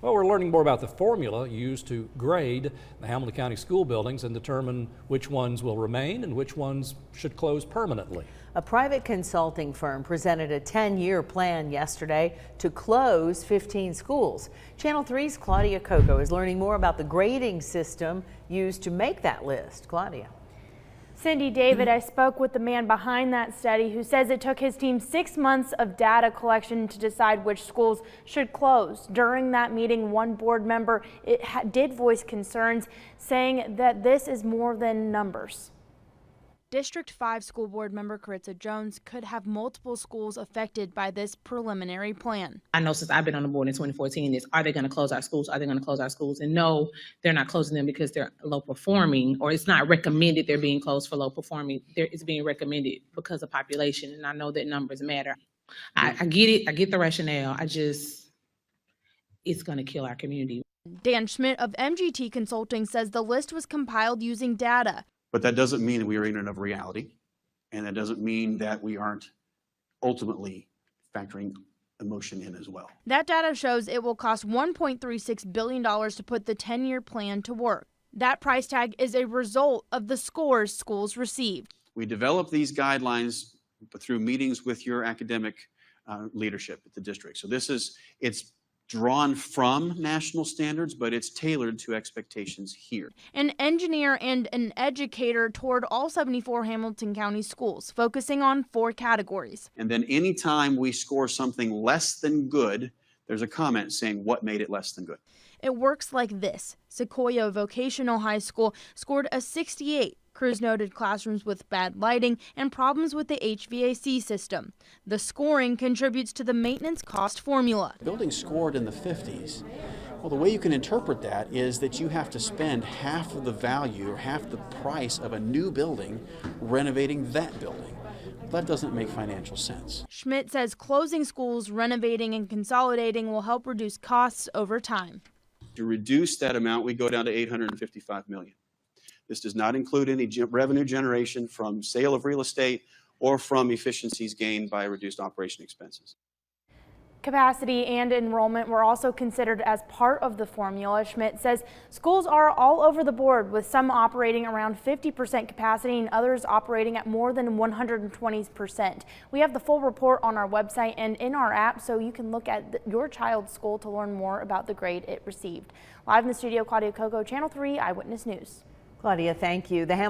Well, we're learning more about the formula used to grade the Hamilton County school buildings and determine which ones will remain and which ones should close permanently. A private consulting firm presented a 10-year plan yesterday to close 15 schools. Channel 3's Claudia Coco is learning more about the grading system used to make that list. Claudia. Cindy, David, I spoke with the man behind that study who says it took his team 6 months of data collection to decide which schools should close. During that meeting, one board member did voice concerns, saying that this is more than numbers. District 5 school board member Caritza Jones could have multiple schools affected by this preliminary plan. I know since I've been on the board in 2014 is, are they going to close our schools? Are they going to close our schools? And no, they're not closing them because they're low performing, or it's not recommended they're being closed for low performing. It's being recommended because of population. And I know that numbers matter. I get it. I get the rationale. It's going to kill our community. Dan Schmidt of MGT Consulting says the list was compiled using data. But that doesn't mean that we are ignorant of reality, and that doesn't mean that we aren't ultimately factoring emotion in as well. That data shows it will cost $1.36 billion to put the 10-year plan to work. That price tag is a result of the scores schools received. We develop these guidelines through meetings with your academic leadership at the district. So it's drawn from national standards, but it's tailored to expectations here. An engineer and an educator toured all 74 Hamilton County schools, focusing on 4 categories. And then anytime we score something less than good, there's a comment saying what made it less than good. It works like this. Sequoia Vocational High School scored a 68. Crews noted classrooms with bad lighting and problems with the HVAC system. The scoring contributes to the maintenance cost formula. Building scored in the 50s. Well, the way you can interpret that is that you have to spend half of the value or half the price of a new building renovating that building. That doesn't make financial sense. Schmidt says closing schools, renovating, and consolidating will help reduce costs over time. To reduce that amount, we go down to $855 million. This does not include any revenue generation from sale of real estate or from efficiencies gained by reduced operation expenses. Capacity and enrollment were also considered as part of the formula. Schmidt says schools are all over the board, with some operating around 50% capacity and others operating at more than 120%. We have the full report on our website and in our app, so you can look at your child's school to learn more about the grade it received. Live in the studio, Claudia Coco, Channel 3 Eyewitness News. Claudia, thank you. The Hamilton